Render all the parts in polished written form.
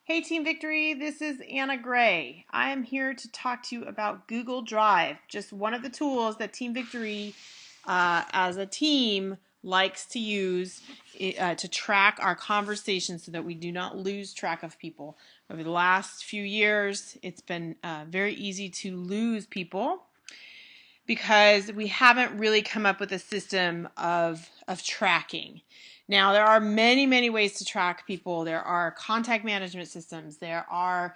Hey Team Victory, this is Anna Gray. I am here to talk to you about Google Drive, just one of the tools that Team Victory as a team likes to use to track our conversations so that we do not lose track of people. Over the last few years, it's been very easy to lose people because we haven't really come up with a system of tracking. Now, there are many, many ways to track people. There are contact management systems. There are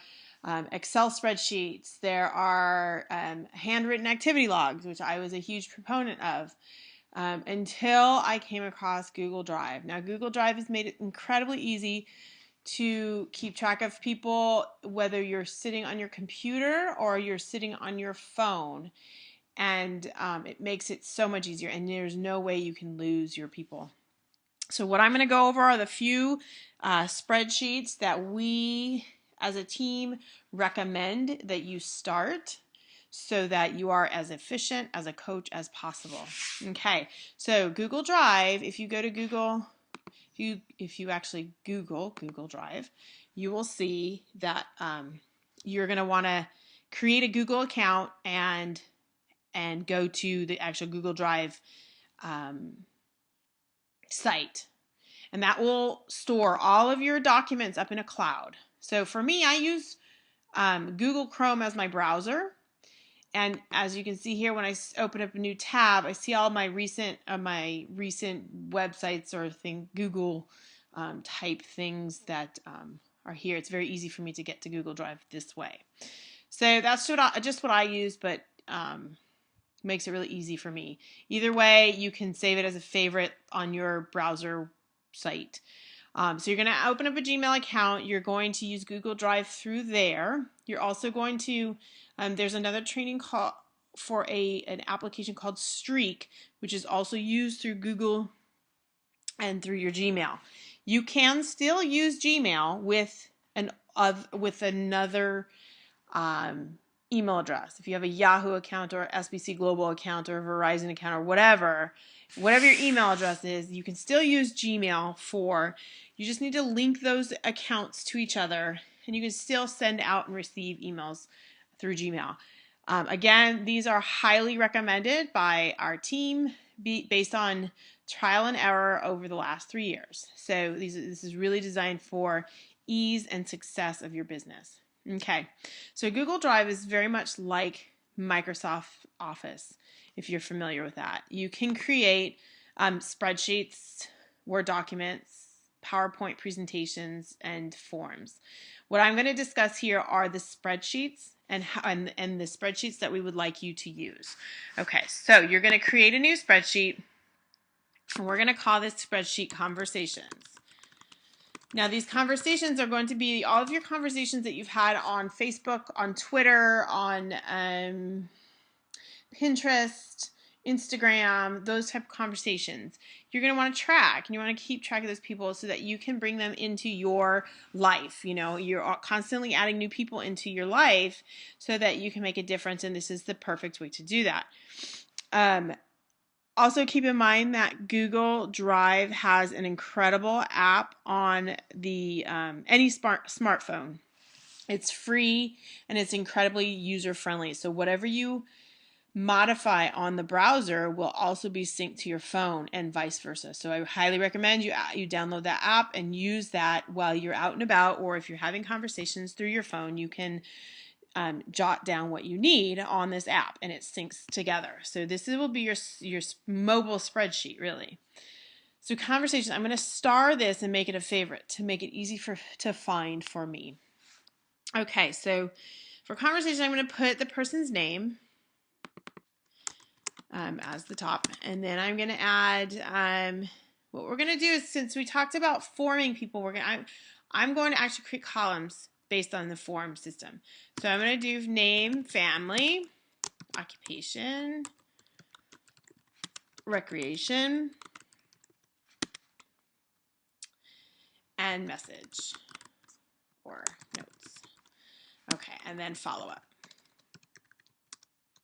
Excel spreadsheets. There are handwritten activity logs, which I was a huge proponent of until I came across Google Drive. Now, Google Drive has made it incredibly easy to keep track of people, whether you're sitting on your computer or you're sitting on your phone. And it makes it so much easier, and there's no way you can lose your people. So what I'm going to go over are the few spreadsheets that we as a team recommend that you start so that you are as efficient as a coach as possible. Okay, so Google Drive, if you go to Google, if you actually Google Drive, you will see that you're going to want to create a Google account and go to the actual Google Drive site. And that will store all of your documents up in a cloud. So for me, I use Google Chrome as my browser. And as you can see here, when I open up a new tab, I see all my recent websites or Google type things that are here. It's very easy for me to get to Google Drive this way. So that's just what I use, but makes it really easy for me. Either way, you can save it as a favorite on your browser site. So you're going to open up a Gmail account. You're going to use Google Drive through there. You're also going to, there's another training call for an application called Streak, which is also used through Google and through your Gmail. You can still use Gmail with another email address. If you have a Yahoo account or SBC Global account or a Verizon account or whatever your email address is, you can still use Gmail you just need to link those accounts to each other, and you can still send out and receive emails through Gmail. Again, these are highly recommended by our team based on trial and error over the last 3 years. So this is really designed for ease and success of your business. Okay, so Google Drive is very much like Microsoft Office, if you're familiar with that. You can create spreadsheets, Word documents, PowerPoint presentations, and forms. What I'm going to discuss here are the spreadsheets and the spreadsheets that we would like you to use. Okay, so you're going to create a new spreadsheet, and we're going to call this spreadsheet Conversations. Now, these conversations are going to be all of your conversations that you've had on Facebook, on Twitter, on Pinterest, Instagram, those type of conversations. You're going to want to track, and you want to keep track of those people so that you can bring them into your life. You know, you're constantly adding new people into your life so that you can make a difference, and this is the perfect way to do that. Also, keep in mind that Google Drive has an incredible app on the any smartphone. It's free and it's incredibly user-friendly. So whatever you modify on the browser will also be synced to your phone and vice versa. So I highly recommend you download that app and use that while you're out and about, or if you're having conversations through your phone, you can jot down what you need on this app, and it syncs together. So this will be your mobile spreadsheet, really. So conversations, I'm going to star this and make it a favorite to make it easy to find for me. Okay, so for conversation, I'm going to put the person's name as the top, and then I'm going to add what we're going to do is, since we talked about forming people, I'm going to actually create columns based on the form system. So I'm going to do name, family, occupation, recreation, and message or notes. Okay, and then follow up.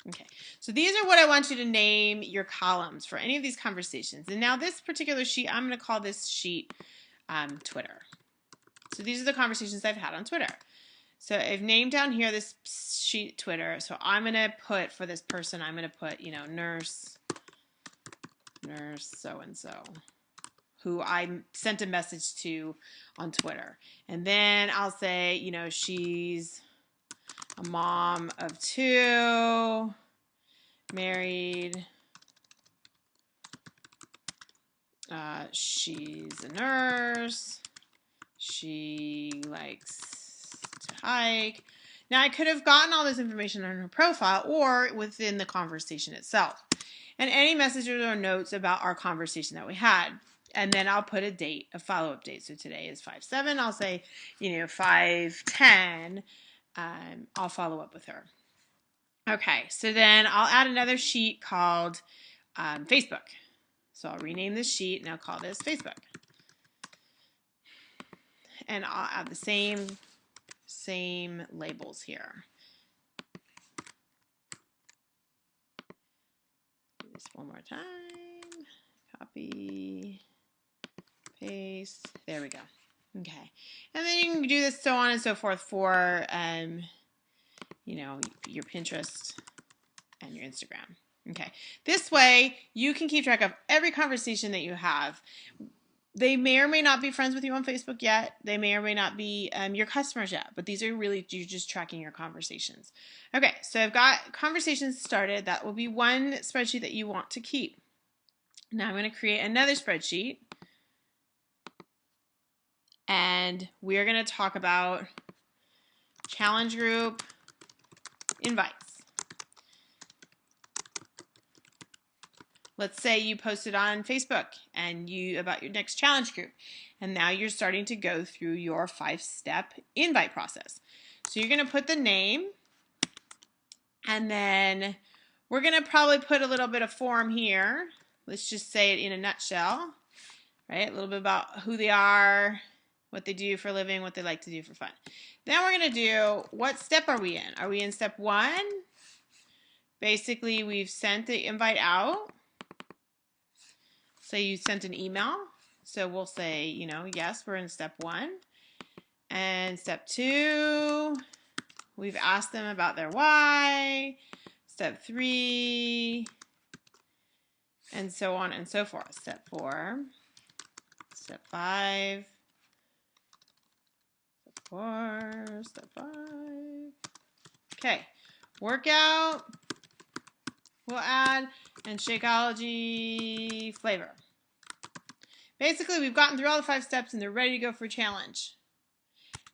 Okay, so these are what I want you to name your columns for any of these conversations. And now this particular sheet, I'm going to call this sheet Twitter. So these are the conversations I've had on Twitter. So I've named down here this sheet Twitter. So I'm going to put, for this person, I'm going to put, nurse so-and-so, who I sent a message to on Twitter. And then I'll say, she's a mom of 2, married, she's a nurse, she likes to hike. Now, I could have gotten all this information on her profile or within the conversation itself. And any messages or notes about our conversation that we had. And then I'll put a date, a follow-up date. So today is 5/7. I'll say, 5/10. I'll follow up with her. Okay, so then I'll add another sheet called Facebook. So I'll rename this sheet and I'll call this Facebook. And I'll add the same labels here. Do this one more time. Copy, paste. There we go. Okay. And then you can do this so on and so forth for, your Pinterest and your Instagram. Okay. This way, you can keep track of every conversation that you have. They may or may not be friends with you on Facebook yet. They may or may not be your customers yet. But these are really, you're just tracking your conversations. Okay. So I've got conversations started. That will be one spreadsheet that you want to keep. Now I'm going to create another spreadsheet. And we're going to talk about challenge group invites. Let's say you posted on Facebook and about your next challenge group. And now you're starting to go through your 5-step invite process. So you're going to put the name, and then we're going to probably put a little bit of form here. Let's just say it in a nutshell, right? A little bit about who they are, what they do for a living, what they like to do for fun. Then we're going to do, what step are we in? Are we in step 1? Basically, we've sent the invite out. So you sent an email. So we'll say, yes, we're in step 1. And step 2, we've asked them about their why. Step 3, and so on and so forth. Step 4, step 5, step 4, step 5. Okay, workout, we'll add, and Shakeology flavor. Basically, we've gotten through all the 5 steps and they're ready to go for a challenge.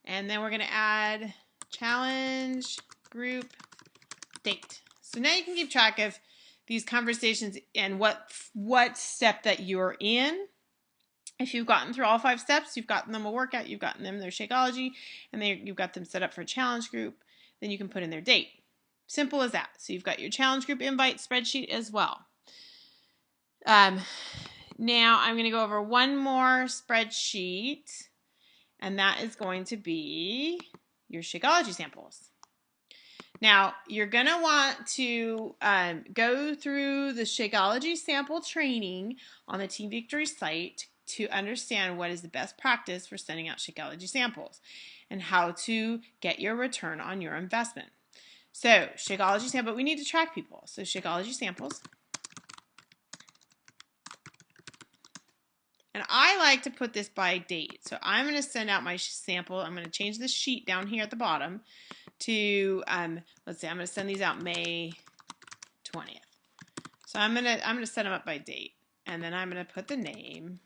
And then we're going to add challenge group date. So now you can keep track of these conversations and what step that you're in. If you've gotten through all 5 steps, you've gotten them a workout, you've gotten them their Shakeology, and you've got them set up for a challenge group, then you can put in their date. Simple as that. So you've got your challenge group invite spreadsheet as well. Now I'm going to go over one more spreadsheet, and that is going to be your Shakeology samples. Now, you're going to want to go through the Shakeology sample training on the Team Victory site to understand what is the best practice for sending out Shakeology samples and how to get your return on your investment. So, Shakeology sample, we need to track people. So, Shakeology samples. And I like to put this by date. So I'm going to send out my sample. I'm going to change the sheet down here at the bottom to, let's say I'm going to send these out May 20th. So I'm going to set them up by date. And then I'm going to put the name.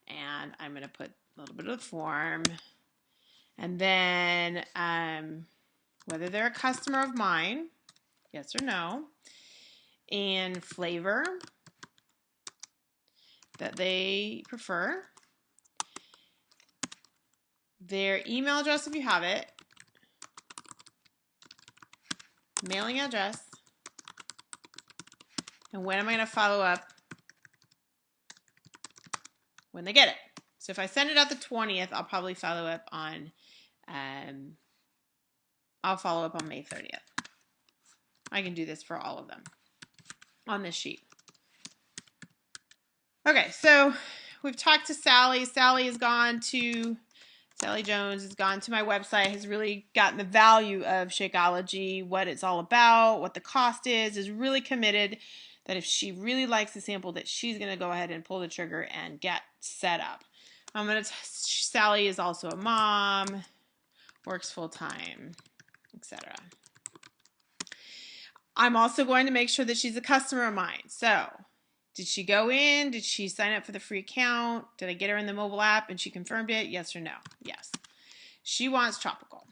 And I'm going to put a little bit of the form. And then whether they're a customer of mine, yes or no. And flavor that they prefer, their email address if you have it, mailing address, and when am I going to follow up when they get it. So if I send it out the 20th, I'll probably follow up on, May 30th. I can do this for all of them on this sheet. Okay, so we've talked to Sally. Sally has gone to Sally Jones has gone to my website, has really gotten the value of Shakeology, what it's all about, what the cost is really committed that if she really likes the sample that she's going to go ahead and pull the trigger and get set up. Sally is also a mom, works full-time, etc. I'm also going to make sure that she's a customer of mine. So, did she go in? Did she sign up for the free account? Did I get her in the mobile app and she confirmed it? Yes or no? Yes. She wants tropical.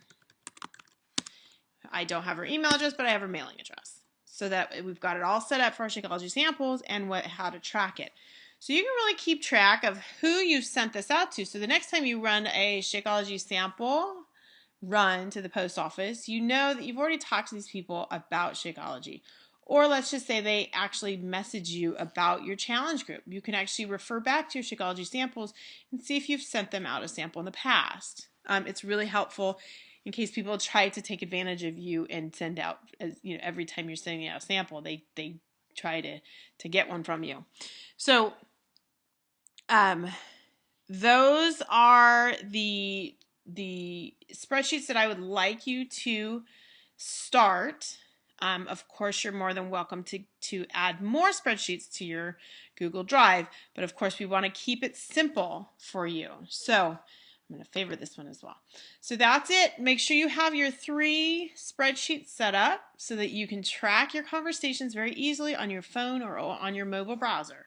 I don't have her email address, but I have her mailing address. So that we've got it all set up for our Shakeology samples and how to track it. So you can really keep track of who you've sent this out to. So the next time you run a Shakeology sample run to the post office, you know that you've already talked to these people about Shakeology. Or let's just say they actually message you about your challenge group. You can actually refer back to your Shakeology samples and see if you've sent them out a sample in the past. It's really helpful in case people try to take advantage of you and send out, every time you're sending out a sample, they try to get one from you. So those are the spreadsheets that I would like you to start. Of course, you're more than welcome to add more spreadsheets to your Google Drive, but of course we want to keep it simple for you. So I'm going to favorite this one as well. So that's it. Make sure you have your 3 spreadsheets set up so that you can track your conversations very easily on your phone or on your mobile browser.